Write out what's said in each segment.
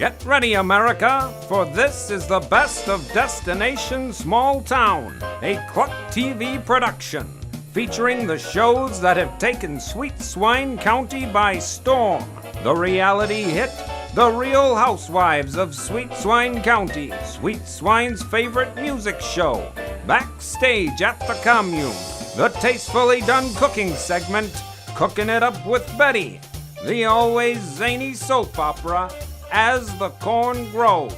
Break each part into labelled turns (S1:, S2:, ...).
S1: Get ready, America, for this is the best of Destination Small Town, a Cluck TV production, featuring the shows that have taken Sweet Swine County by storm. The reality hit, The Real Housewives of Sweet Swine County, Sweet Swine's favorite music show, Backstage at the Commune, the tastefully done cooking segment, Cooking It Up with Betty, the always zany soap opera, As the Corn Grows,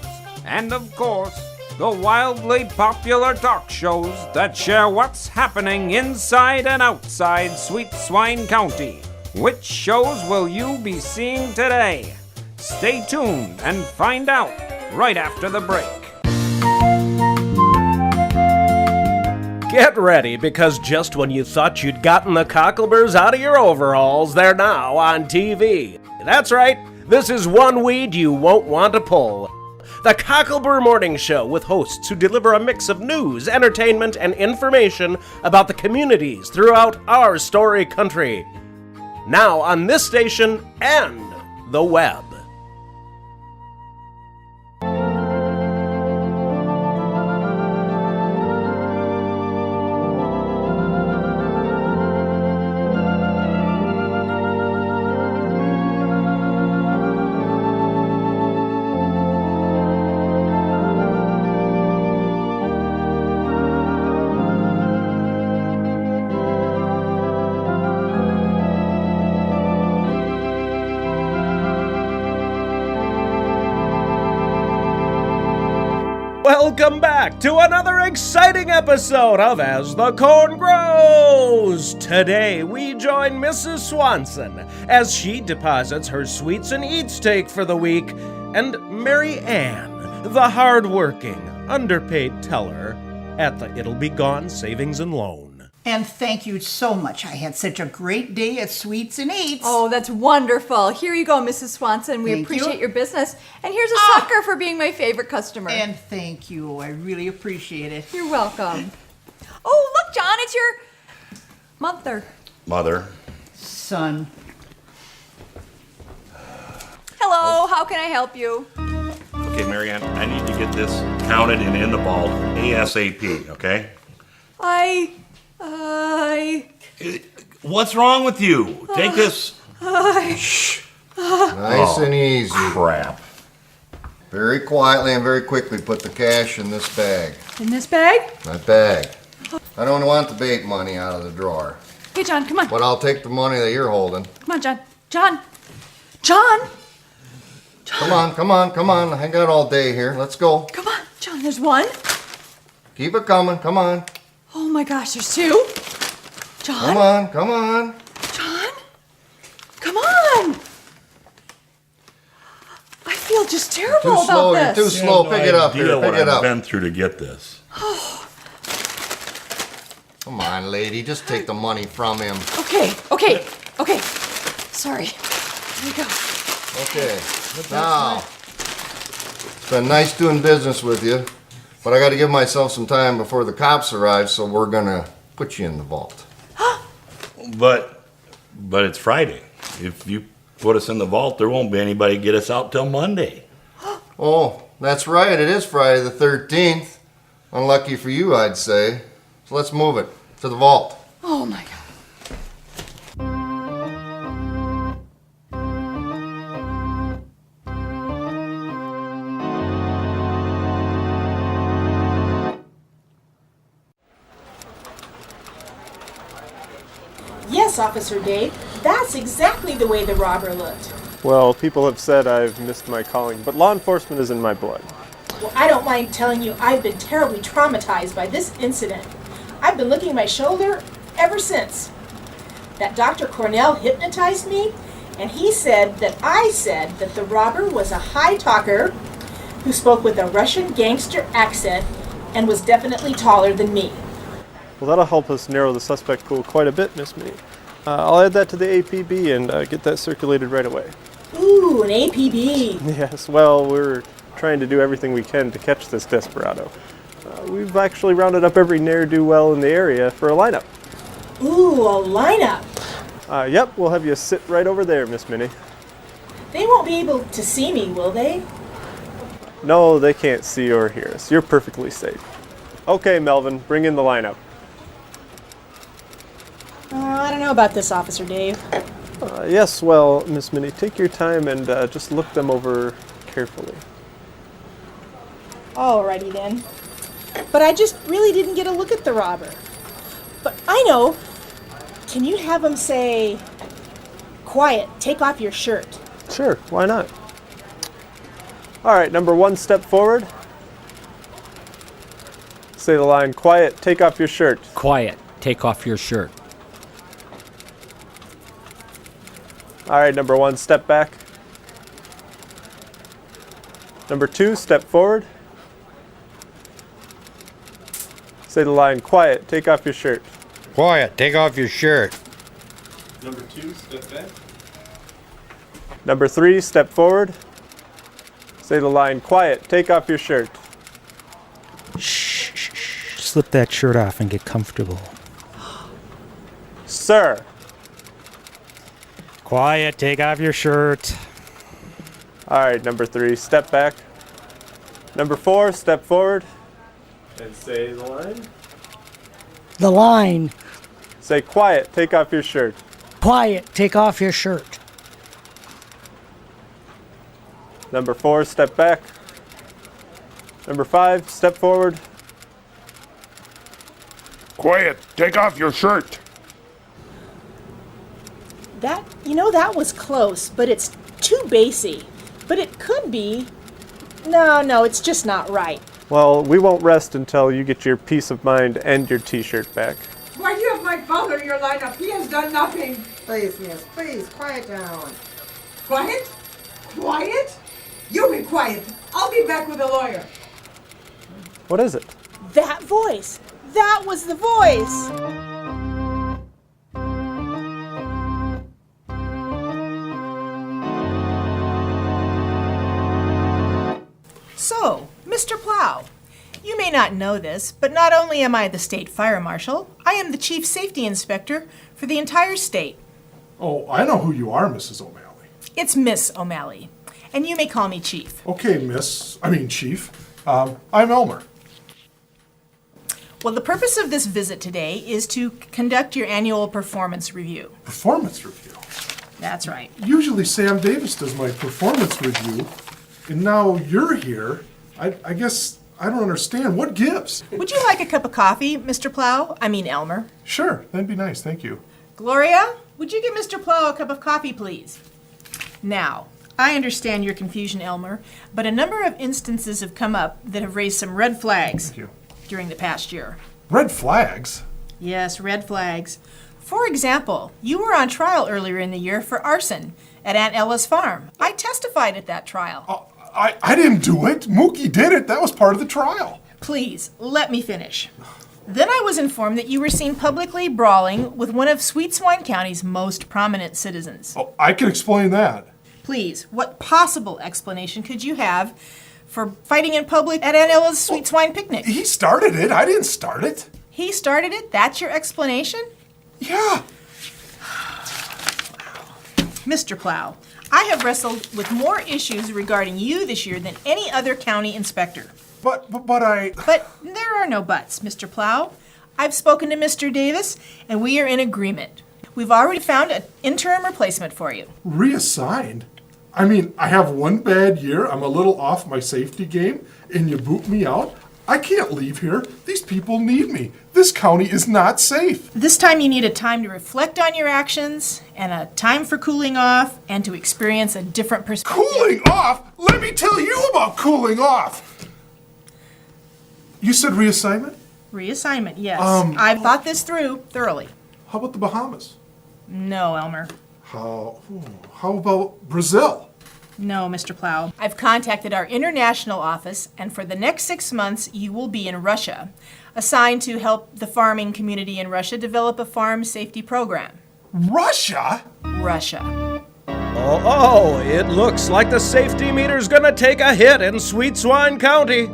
S1: and of course, the wildly popular talk shows that share what's happening inside and outside Sweet Swine County. Which shows will you be seeing today? Stay tuned and find out right after the break.
S2: Get ready, because just when you thought you'd gotten the cockleburs out of your overalls, they're now on TV. That's right. This is one weed you won't want to pull. The Cocklebur Morning Show, with hosts who deliver a mix of news, entertainment, and information about the communities throughout our story country. Now on this station and the web. Welcome back to another exciting episode of As the Corn Grows! Today we join Mrs. Swanson as she deposits her sweets and eats take for the week, and Mary Ann, the hard-working, underpaid teller at the It'll Be Gone Savings and Loan.
S3: And thank you so much. I had such a great day at Sweets and Eats.
S4: Oh, that's wonderful. Here you go, Mrs. Swanson. We
S3: Thank
S4: appreciate
S3: you.
S4: your business. And here's a sucker for being my favorite customer.
S3: And thank you. I really appreciate it.
S4: You're welcome. Oh, look, John, it's your
S5: Mother.
S3: Son.
S4: Hello, how can I help you?
S5: Okay, Marianne, I need to get this counted and in the vault ASAP, okay? What's wrong with you? Take this.
S6: Nice and easy.
S5: Crap.
S6: Very quietly and very quickly put the cash in this bag.
S4: In this bag?
S6: That bag. I don't want the bait money out of the drawer,
S4: Hey, John, come on.
S6: but I'll take the money that you're holding.
S4: Come on, John. John!
S6: Come on. I got all day here. Let's go.
S4: Come on, John, there's one.
S6: Keep it coming. Come on.
S4: Oh my gosh, there's two. John?
S6: Come on.
S4: John? Come on! I feel just terrible
S6: Too
S4: about
S6: slow. You're
S4: this.
S6: too slow. Pick it up here.
S5: What
S6: Pick it
S5: I've
S6: up.
S5: been through to get this.
S6: Come on, lady. Just take the money from him.
S4: Okay. Sorry. Here we go.
S6: Okay. Now, it's been nice doing business with you, but I got to give myself some time before the cops arrive, so we're going to put you in the vault.
S5: But it's Friday. If you put us in the vault, there won't be anybody get us out till Monday.
S6: Oh, that's right. It is Friday the 13th. Unlucky for you, I'd say. So let's move it to the vault.
S4: Oh my God.
S7: Yes, Officer Dave, that's exactly the way the robber looked.
S8: Well, people have said I've missed my calling, but law enforcement is in my blood.
S7: Well, I don't mind telling you I've been terribly traumatized by this incident. I've been licking my shoulder ever since. That Dr. Cornell hypnotized me, and he said that I said that the robber was a high talker who spoke with a Russian gangster accent and was definitely taller than me.
S8: Well, that'll help us narrow the suspect pool quite a bit, Miss Minnie. I'll add that to the APB and get that circulated right away.
S7: Ooh, an APB.
S8: Yes, well, we're trying to do everything we can to catch this desperado. We've actually rounded up every ne'er-do-well in the area for a lineup.
S7: Ooh, a lineup.
S8: Yep, we'll have you sit right over there, Miss Minnie.
S7: They won't be able to see me, will they?
S8: No, they can't see or hear us. You're perfectly safe. Okay, Melvin, bring in the lineup.
S7: I don't know about this, Officer Dave.
S8: Yes, well, Miss Minnie, take your time and just look them over carefully.
S7: Alrighty then. But I just really didn't get a look at the robber. But I know. Can you have him say, "Quiet, take off your shirt"?
S8: Sure, why not? All right, number 1, step forward. Say the line, "Quiet, take off your shirt."
S9: Quiet, take off your shirt.
S8: All right, number 1, step back. Number 2, step forward. Say the line, "Quiet, take off your shirt."
S10: Quiet, take off your shirt.
S8: Number 2, step back. Number 3, step forward. Say the line, "Quiet, take off your shirt."
S10: Shh. Slip that shirt off and get comfortable.
S8: Sir.
S10: Quiet, take off your shirt.
S8: All right, number 3, step back. Number 4, step forward. And say the line.
S11: The line.
S8: Say, "Quiet, take off your shirt."
S11: Quiet, take off your shirt.
S8: Number 4, step back. Number 5, step forward.
S5: Quiet, take off your shirt.
S7: That was close, but it's too bassy. But it could be. No, it's just not right.
S8: Well, we won't rest until you get your peace of mind and your t-shirt back.
S4: Why, you have my father in your lineup. He has done nothing.
S12: Please, miss, please, quiet down.
S4: Quiet? Quiet? You be quiet. I'll be back with a lawyer.
S8: What is it?
S7: That voice. That was the voice. So, Mr. Plow, you may not know this, but not only am I the state fire marshal, I am the chief safety inspector for the entire state.
S13: Oh, I know who you are, Mrs. O'Malley.
S7: It's Miss O'Malley, and you may call me Chief.
S13: Okay, Chief. I'm Elmer.
S7: Well, the purpose of this visit today is to conduct your annual performance review.
S13: Performance review?
S7: That's right.
S13: Usually Sam Davis does my performance review, and now you're here. I guess I don't understand. What gives?
S7: Would you like a cup of coffee, Mr. Plow? I mean Elmer.
S13: Sure, that'd be nice, thank you.
S7: Gloria, would you get Mr. Plow a cup of coffee, please? Now, I understand your confusion, Elmer, but a number of instances have come up that have raised some red flags
S13: Thank you.
S7: during the past year.
S13: Red flags?
S7: Yes, red flags. For example, you were on trial earlier in the year for arson at Aunt Ella's farm. I testified at that trial.
S13: I didn't do it. Mookie did it. That was part of the trial.
S7: Please, let me finish. Then I was informed that you were seen publicly brawling with one of Sweet Swine County's most prominent citizens.
S13: Oh, I can explain that.
S7: Please, what possible explanation could you have for fighting in public at Aunt Ella's Sweet Swine picnic?
S13: He started it. I didn't start it.
S7: He started it? That's your explanation?
S13: Yeah.
S7: Mr. Plow, I have wrestled with more issues regarding you this year than any other county inspector.
S13: But
S7: there are no buts, Mr. Plow. I've spoken to Mr. Davis, and we are in agreement. We've already found an interim replacement for you.
S13: Reassigned? I mean, I have one bad year, I'm a little off my safety game, and you boot me out? I can't leave here. These people need me. This county is not safe.
S7: This time you need a time to reflect on your actions, and a time for cooling off, and to experience a different perspective.
S13: Cooling off? Let me tell you about cooling off! You said reassignment?
S7: Reassignment, yes. I've thought this through thoroughly.
S13: How about the Bahamas?
S7: No, Elmer.
S13: How about Brazil?
S7: No, Mr. Plow. I've contacted our international office, and for the next 6 months, you will be in Russia, assigned to help the farming community in Russia develop a farm safety program.
S13: Russia?
S7: Russia.
S2: Oh, it looks like the safety meter's gonna take a hit in Sweet Swine County.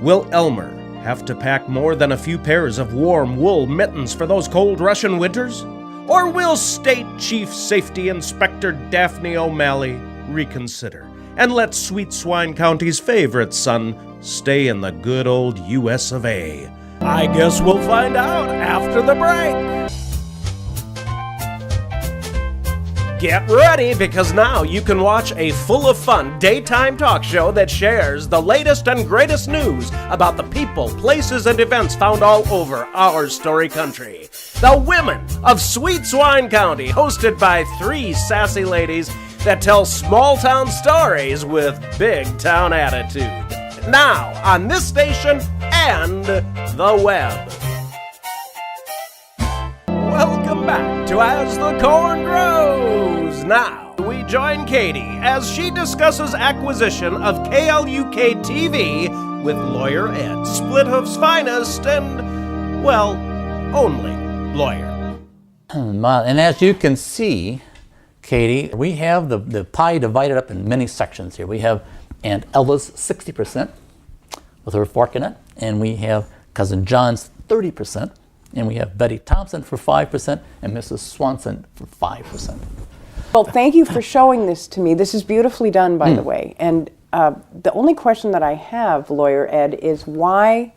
S2: Will Elmer have to pack more than a few pairs of warm wool mittens for those cold Russian winters? Or will State Chief Safety Inspector Daphne O'Malley reconsider and let Sweet Swine County's favorite son stay in the good old US of A? I guess we'll find out after the break. Get ready, because now you can watch a full of fun daytime talk show that shares the latest and greatest news about the people, places, and events found all over our story country. The Women of Sweet Swine County, hosted by 3 sassy ladies that tell small town stories with big town attitude. Now on this station and the web. Welcome back to As the Corn Grows. Now, we join Katie as she discusses acquisition of KLUK TV with Lawyer Ed, Splithoof's finest and, well, only lawyer.
S14: And as you can see, Katie, we have the pie divided up in many sections here. We have Aunt Ella's 60% with her fork in it, and we have Cousin John's 30%. And we have Betty Thompson for 5% and Mrs. Swanson for 5%.
S15: Well, thank you for showing this to me. This is beautifully done, by the way. And the only question that I have, Lawyer Ed, is why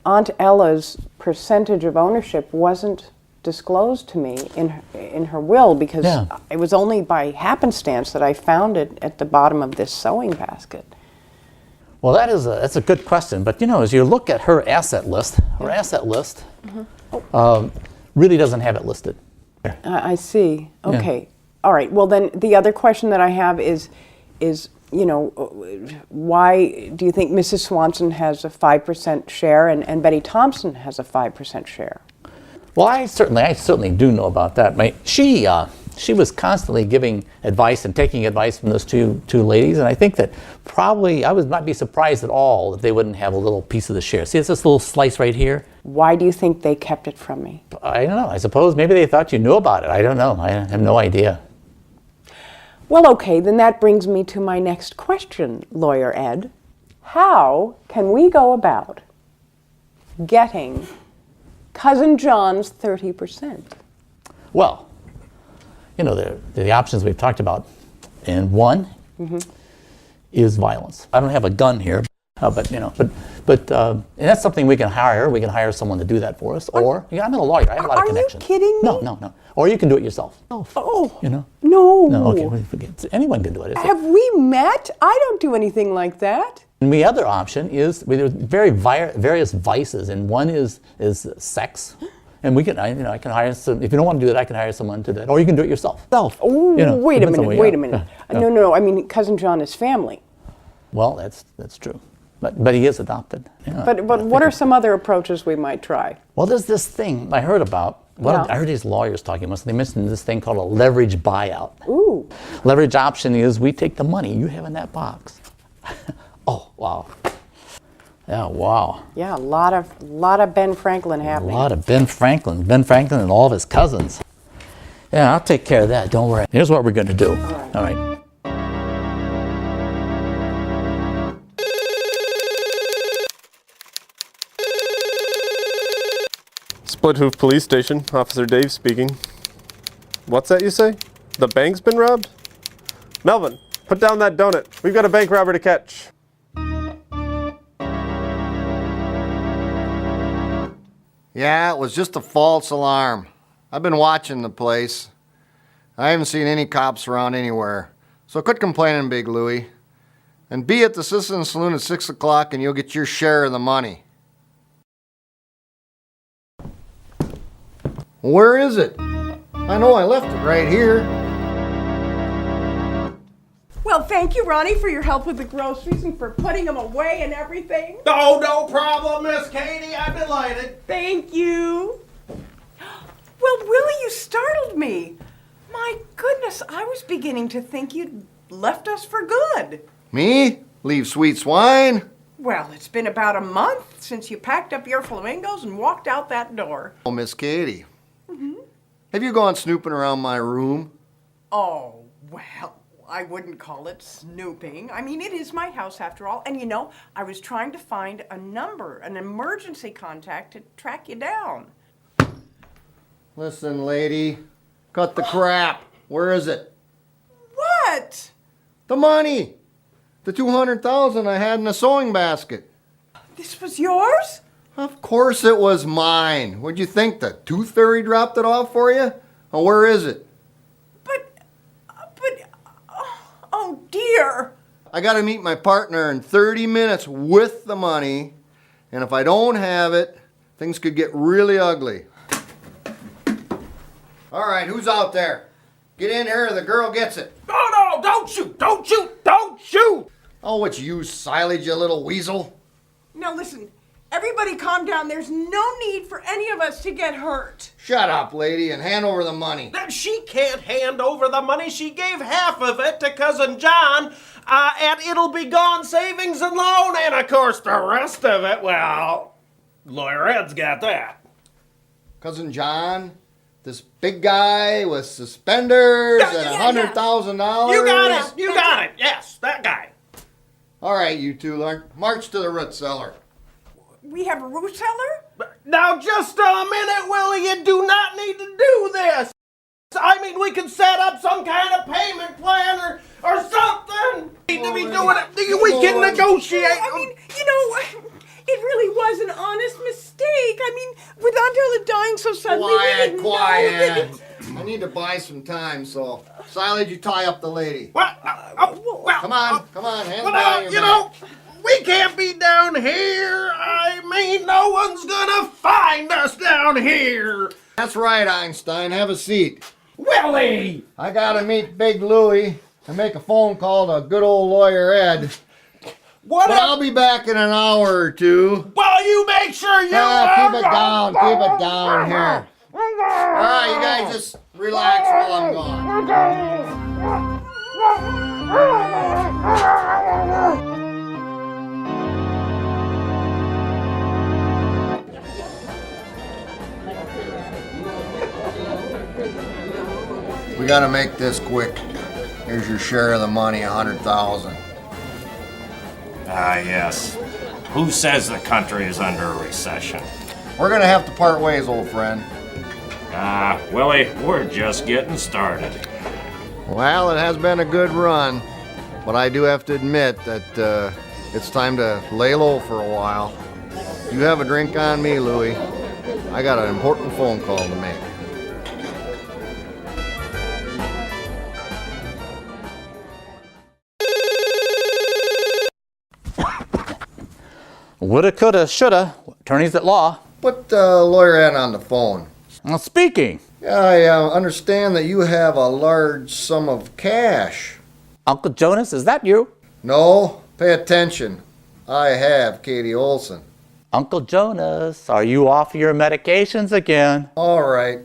S15: Aunt Ella's percentage of ownership wasn't disclosed to me in her will, because it was only by happenstance that I found it at the bottom of this sewing basket.
S14: Well, that's a good question. But, you know, as you look at her asset list, really doesn't have it listed.
S15: I see. Okay. Yeah. All right. Well, then the other question that I have is, you know, why do you think Mrs. Swanson has a 5% share and Betty Thompson has a 5% share?
S14: Well, I certainly do know about that. She was constantly giving advice and taking advice from those two ladies, and I think that probably I would not be surprised at all that they wouldn't have a little piece of the share. See, it's this little slice right here.
S15: Why do you think they kept it from me?
S14: I don't know. I suppose maybe they thought you knew about it. I don't know. I have no idea.
S15: Well, okay, then that brings me to my next question, Lawyer Ed. How can we go about getting Cousin John's 30%?
S14: Well, you know, the options we've talked about, and one is violence. I don't have a gun here, but and that's something we can hire. We can hire someone to do that for us. Or I'm a lawyer. I have a lot of connections.
S15: Are you kidding me?
S14: No. Or you can do it yourself.
S15: Oh,
S14: you know?
S15: No.
S14: No. Okay. Well, forget. Anyone can do it.
S15: Have we met? I don't do anything like that.
S14: And the other option is there's various vices, and one is sex. And we can, I can hire some. If you don't want to do that, I can hire someone to do that, or you can do it yourself.
S15: Oh, you know, wait a minute. No. I mean, Cousin John is family.
S14: Well, that's true, but he is adopted. Yeah,
S15: but what are some other approaches we might try?
S14: Well, there's this thing I heard about. I heard these lawyers talking about. They mentioned this thing called a leverage buyout.
S15: Ooh.
S14: Leverage option is we take the money you have in that box. Oh, wow. Yeah, wow.
S15: Yeah, a lot of Ben Franklin happening.
S14: A lot of Ben Franklin and all of his cousins. Yeah, I'll take care of that, don't worry. Here's what we're going to do. All right.
S8: Splithoof Police Station, Officer Dave speaking. What's that you say? The bank's been robbed? Melvin, put down that donut. We've got a bank robber to catch.
S6: Yeah, it was just a false alarm. I've been watching the place. I haven't seen any cops around anywhere. So quit complaining, Big Louie. And be at the Sisson Saloon at 6 o'clock and you'll get your share of the money. Where is it? I know I left it right here.
S4: Well, thank you, Ronnie, for your help with the groceries and for putting them away and everything.
S2: Oh, no problem, Miss Katie. I'm delighted.
S4: Thank you. Well, Willie, you startled me. My goodness, I was beginning to think you'd left us for good.
S6: Me? Leave Sweet Swine?
S4: Well, it's been about a month since you packed up your flamingos and walked out that door.
S6: Oh, Miss Katie. Have you gone snooping around my room?
S4: Oh, well, I wouldn't call it snooping. I mean, it is my house after all. And you know, I was trying to find a number, an emergency contact to track you down.
S6: Listen, lady. Cut the crap. Where is it?
S4: What?
S6: The money. The $200,000 I had in a sewing basket.
S4: This was yours?
S6: Of course it was mine. What'd you think, the tooth fairy dropped it off for you? Oh, where is it?
S4: Oh dear.
S6: I gotta meet my partner in 30 minutes with the money, and if I don't have it, things could get really ugly. All right, who's out there? Get in here, the girl gets it.
S2: No, don't shoot, don't shoot, don't shoot!
S6: Oh, it's you, Silage, you little weasel.
S4: Now listen, everybody calm down. There's no need for any of us to get hurt.
S6: Shut up, lady, and hand over the money.
S2: She can't hand over the money. She gave half of it to Cousin John at It'll Be Gone Savings and Loan, and of course the rest of it, well, Lawyer Ed's got that.
S6: Cousin John? This big guy with suspenders and $100,000?
S2: You got it, yes, that guy.
S6: All right, you two, march to the root cellar.
S4: We have a root cellar?
S2: Now, just a minute, Willie. You do not need to do this. I mean, we can set up some kind of payment plan or something. We need to be doing it. We can negotiate.
S4: I mean, you know, it really was an honest mistake. I mean, with Aunt Ella dying so suddenly, we didn't know
S6: Quiet. I need to buy some time, so Silage, you tie up the lady.
S2: What?
S6: Come on, hand down your back.
S2: We can't be down here. I mean, no one's gonna find us down here.
S6: That's right, Einstein. Have a seat.
S2: Willie!
S6: I gotta meet Big Louie and make a phone call to good old Lawyer Ed. But I'll be back in an hour or two.
S2: Well, you make sure you...
S6: keep it down here. All right, you guys just relax while I'm gone. We gotta make this quick. Here's your share of the money, $100,000.
S16: Ah, yes. Who says the country is under a recession?
S6: We're gonna have to part ways, old friend.
S16: Ah, Willie, we're just getting started.
S6: Well, it has been a good run, but I do have to admit that it's time to lay low for a while. You have a drink on me, Louie. I got an important phone call to make.
S14: Woulda, coulda, shoulda. Attorneys at law.
S6: Put Lawyer Ed on the phone.
S14: Well, speaking.
S6: I understand that you have a large sum of cash.
S14: Uncle Jonas, is that you?
S6: No, pay attention. I have Katie Olson.
S14: Uncle Jonas, are you off your medications again?
S6: All right.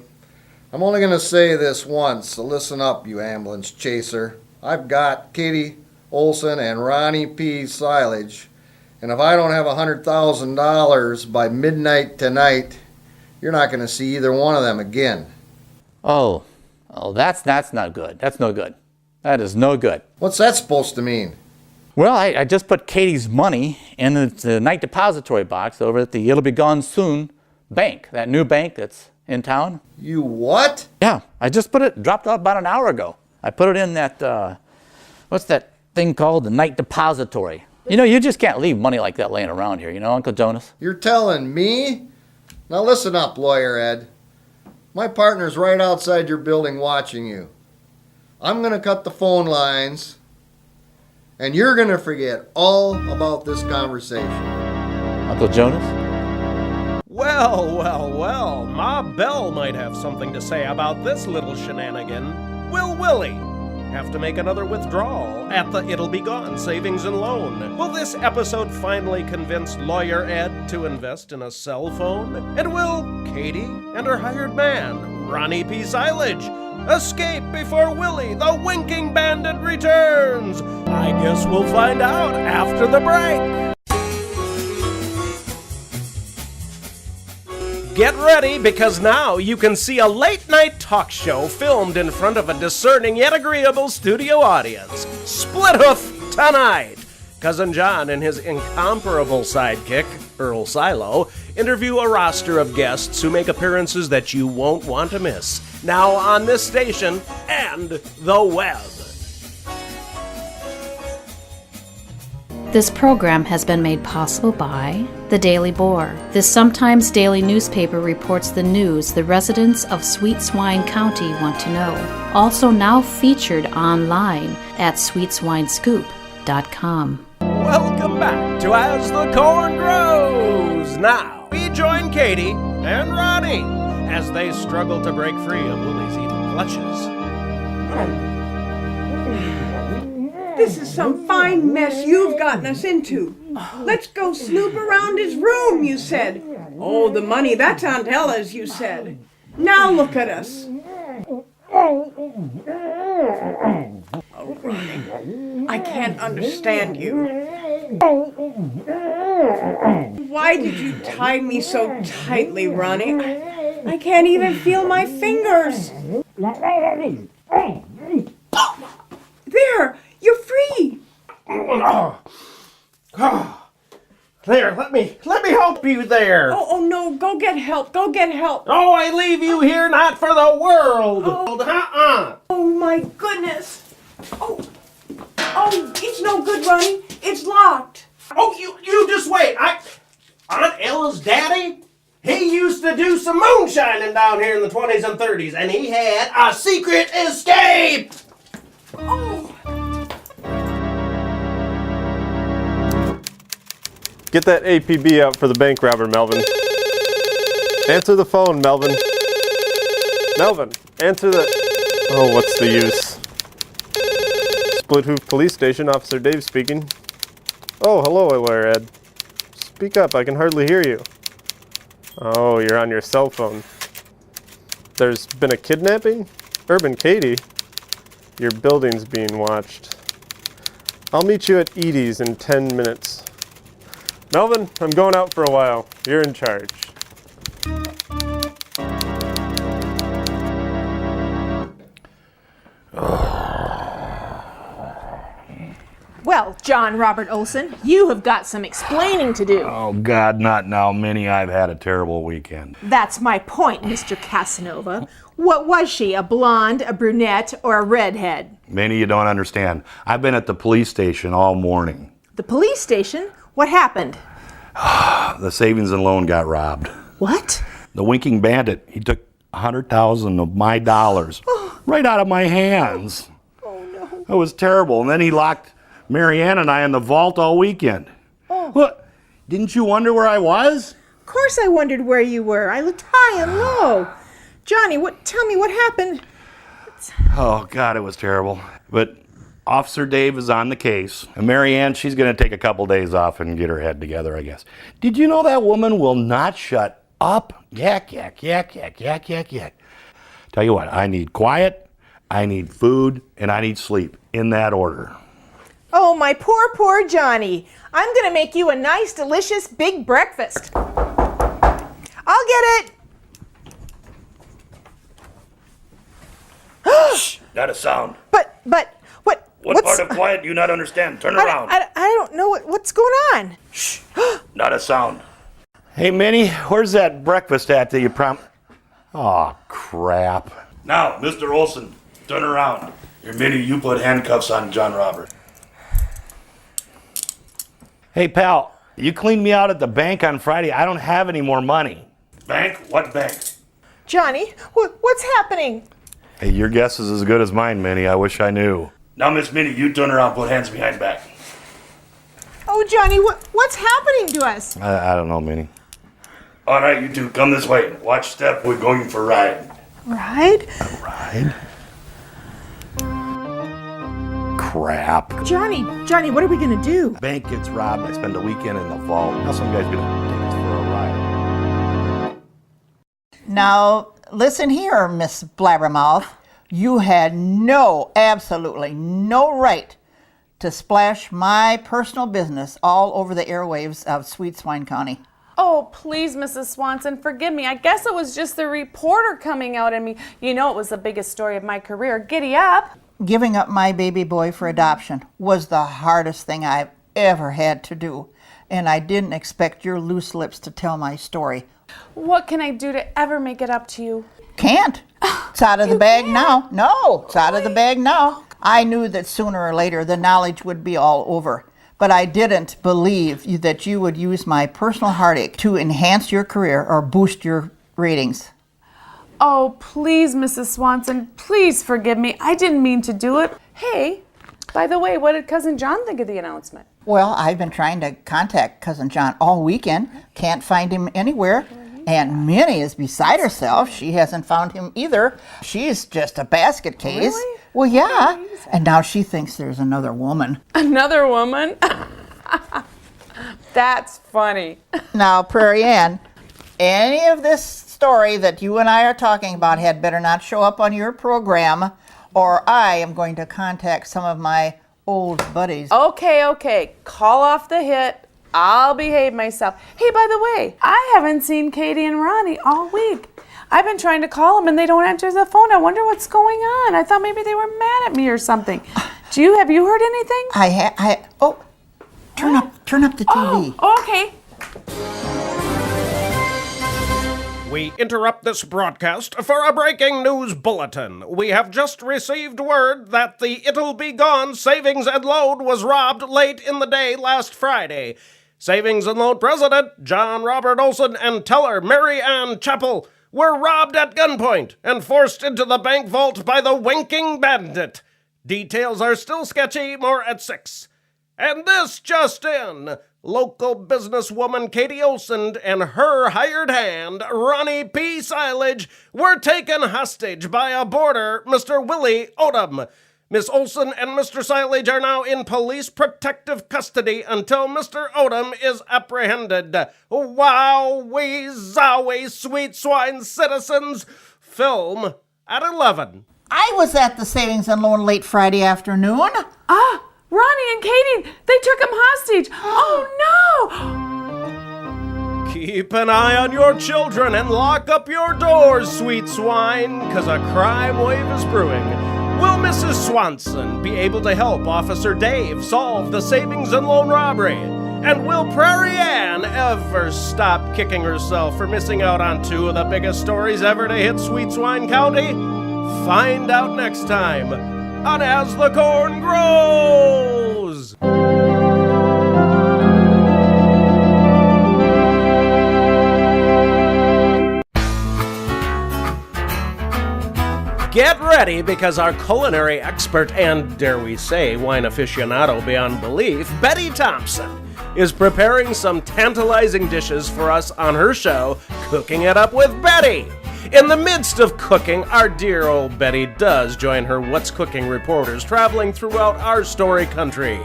S6: I'm only going to say this once, so listen up, you ambulance chaser. I've got Katie Olson and Ronnie P. Silage. And if I don't have $100,000 by midnight tonight, you're not going to see either one of them again.
S14: Oh, that's not good. That's no good. That is no good.
S6: What's that supposed to mean?
S14: Well, I just put Katie's money in the night depository box over at the It'll Be Gone Soon bank, that new bank that's in town.
S6: You what?
S14: Yeah, I just dropped off about an hour ago. I put it in that, what's that thing called? The night depository. You know, you just can't leave money like that laying around here, you know, Uncle Jonas?
S6: You're telling me? Now listen up, Lawyer Ed. My partner's right outside your building watching you. I'm going to cut the phone lines, and you're going to forget all about this conversation.
S14: Uncle Jonas?
S2: Well, Ma Bell might have something to say about this little shenanigan. Will Willie have to make another withdrawal at the It'll Be Gone Savings and Loan? Will this episode finally convince Lawyer Ed to invest in a cell phone? And will Katie and her hired man, Ronnie P. Silage, escape before Willie the Winking Bandit returns? I guess we'll find out after the break. Get ready, because now you can see a late-night talk show filmed in front of a discerning yet agreeable studio audience. Split Hoof tonight. Cousin John and his incomparable sidekick, Earl Silo, interview a roster of guests who make appearances that you won't want to miss. Now on this station and the web.
S17: This program has been made possible by the Daily Boar. This sometimes daily newspaper reports the news the residents of Sweet Swine County want to know. Also now featured online at sweetswinescoop.com.
S2: Welcome back to As the Corn Grows. Now, we join Katie and Ronnie as they struggle to break free of Lily's evil clutches.
S4: This is some fine mess you've gotten us into. Let's go snoop around his room, you said. Oh, the money, that's Aunt Ella's, you said. Now look at us. Oh, Ronnie, I can't understand you. Why did you tie me so tightly, Ronnie? I can't even feel my fingers. There, you're free.
S2: There, let me help you there.
S4: Oh no, go get help, go get help.
S2: Oh, I leave you here not for the world.
S4: Oh my goodness. Oh, it's no good, Ronnie. It's locked.
S2: Oh, you just wait. Aunt Ella's daddy, he used to do some moonshining down here in the 20s and 30s, and he had a secret escape.
S4: Oh.
S8: Get that APB out for the bank robber, Melvin. Answer the phone, Melvin. Melvin, answer the... Oh, what's the use? Split Hoof Police Station, Officer Dave speaking. Oh, hello, Lawyer Ed. Speak up, I can hardly hear you. Oh, you're on your cell phone. There's been a kidnapping? Urban Katie? Your building's being watched. I'll meet you at Edie's in 10 minutes. Melvin, I'm going out for a while. You're in charge.
S7: Well, John Robert Olson, you have got some explaining to do.
S5: Oh, God, not now, Minnie. I've had a terrible weekend.
S7: That's my point, Mr. Casanova. What was she, a blonde, a brunette, or a redhead?
S5: Minnie, you don't understand. I've been at the police station all morning.
S7: The police station? What happened?
S5: The savings and loan got robbed.
S7: What?
S5: The winking bandit, he took 100,000 of my dollars right out of my hands.
S7: Oh, no.
S5: It was terrible. And then he locked Marianne and I in the vault all weekend.
S7: Oh.
S5: What? Didn't you wonder where I was?
S7: Of course I wondered where you were. I looked high and low. Johnny, tell me what happened.
S5: Oh, God, it was terrible. But Officer Dave is on the case. And Marianne, she's going to take a couple days off and get her head together, I guess. Did you know that woman will not shut up? Yak, yak, yak, yak, yak, yak, yak. Tell you what, I need quiet, I need food, and I need sleep. In that order.
S7: Oh, my poor, poor Johnny. I'm going to make you a nice, delicious, big breakfast. I'll get it.
S5: Shh, not a sound.
S7: But,
S5: What part of quiet do you not understand? Turn around.
S7: I don't know what's going on.
S5: Shh, not a sound. Hey, Minnie, where's that breakfast at that you Oh, crap. Now, Mr. Olson, turn around. Here, Minnie, you put handcuffs on John Robert. Hey, pal, you cleaned me out at the bank on Friday. I don't have any more money. Bank? What bank?
S7: Johnny, what's happening?
S5: Hey, your guess is as good as mine, Minnie. I wish I knew. Now, Miss Minnie, you turn around, put hands behind back.
S7: Oh, Johnny, what's happening to us?
S5: I don't know, Minnie. All right, you two, come this way. Watch step. We're going for a ride.
S7: Ride?
S5: A ride? Crap.
S7: Johnny, what are we going to do?
S5: Bank gets robbed. I spend a weekend in the vault. Now some guy's going to take us for a ride.
S3: Now, listen here, Miss Blabbermouth. You had absolutely no right to splash my personal business all over the airwaves of Sweet Swine County.
S18: Oh, please, Mrs. Swanson, forgive me. I guess it was just the reporter coming out at me. You know it was the biggest story of my career. Giddy up.
S3: Giving up my baby boy for adoption was the hardest thing I've ever had to do, and I didn't expect your loose lips to tell my story.
S18: What can I do to ever make it up to you?
S3: Can't. It's out of the bag now. No, it's out of the bag now. I knew that sooner or later the knowledge would be all over. but I didn't believe that you would use my personal heartache to enhance your career or boost your ratings.
S18: Oh, please, Mrs. Swanson, please forgive me. I didn't mean to do it. Hey, by the way, what did Cousin John think of the announcement?
S3: Well, I've been trying to contact Cousin John all weekend. Can't find him anywhere. And Minnie is beside herself. She hasn't found him either. She's just a basket case.
S18: Really?
S3: Well, yeah. And now she thinks there's another woman.
S18: Another woman? That's funny.
S3: Now, Prairie Ann, any of this story that you and I are talking about had better not show up on your program, or I am going to contact some of my old buddies.
S18: Okay. Call off the hit. I'll behave myself. Hey, by the way, I haven't seen Katie and Ronnie all week. I've been trying to call them and they don't answer the phone. I wonder what's going on. I thought maybe they were mad at me or something. Have you heard anything?
S3: Turn up the TV.
S18: Oh, okay.
S2: We interrupt this broadcast for a breaking news bulletin. We have just received word that the It'll Be Gone Savings and Loan was robbed late in the day last Friday. Savings and Loan President John Robert Olson and teller Mary Ann Chappell were robbed at gunpoint and forced into the bank vault by the winking bandit. Details are still sketchy, more at 6. And this just in. Local businesswoman Katie Olson and her hired hand, Ronnie P. Silage, were taken hostage by a boarder, Mr. Willie Odom. Miss Olson and Mr. Silage are now in police protective custody until Mr. Odom is apprehended. Wowee, zowie, sweet swine citizens. Film at 11.
S3: I was at the Savings and Loan late Friday afternoon.
S18: Ronnie and Katie, they took him hostage. Oh, no.
S2: Keep an eye on your children and lock up your doors, sweet swine, 'cause a crime wave is brewing. Will Mrs. Swanson be able to help Officer Dave solve the Savings and Loan robbery? And will Prairie Ann ever stop kicking herself for missing out on 2 of the biggest stories ever to hit Sweet Swine County? Find out next time on As the Corn Grows! Get ready, because our culinary expert and, dare we say, wine aficionado beyond belief, Betty Thompson, is preparing some tantalizing dishes for us on her show, Cooking It Up with Betty. In the midst of cooking, our dear old Betty does join her What's Cooking reporters traveling throughout our story country.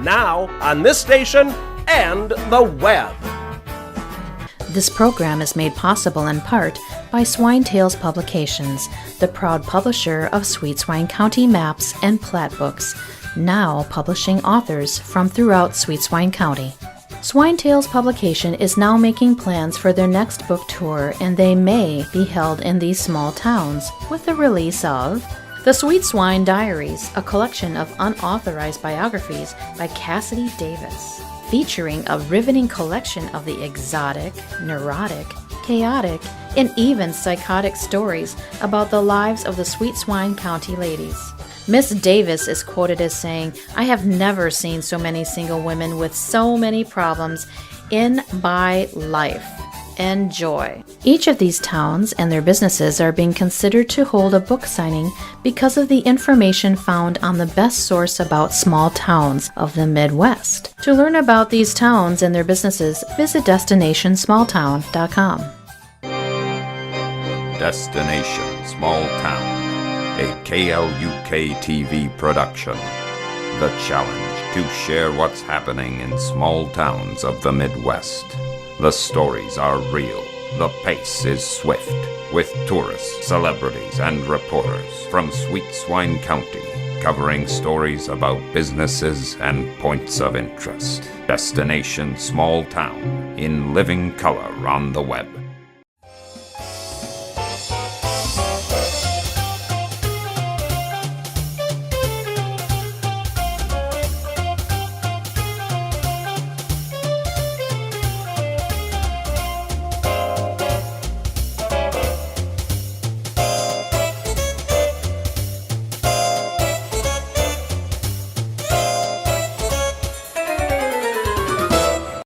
S2: Now, on this station and the web.
S17: This program is made possible in part by Swine Tales Publications, the proud publisher of Sweet Swine County maps and plat books, now publishing authors from throughout Sweet Swine County. Swine Tales Publication is now making plans for their next book tour, and they may be held in these small towns with the release of The Sweet Swine Diaries, a collection of unauthorized biographies by Cassidy Davis, featuring a riveting collection of the exotic, neurotic, chaotic, and even psychotic stories about the lives of the Sweet Swine County ladies. Miss Davis is quoted as saying, "I have never seen so many single women with so many problems in my life. Enjoy." Each of these towns and their businesses are being considered to hold a book signing because of the information found on the best source about small towns of the Midwest. To learn about these towns and their businesses, visit DestinationSmallTown.com.
S19: Destination Small Town, a KLUK TV production. The challenge to share what's happening in small towns of the Midwest. The stories are real. The pace is swift, with tourists, celebrities, and reporters from Sweet Swine County covering stories about businesses and points of interest. Destination Small Town in living color on the web.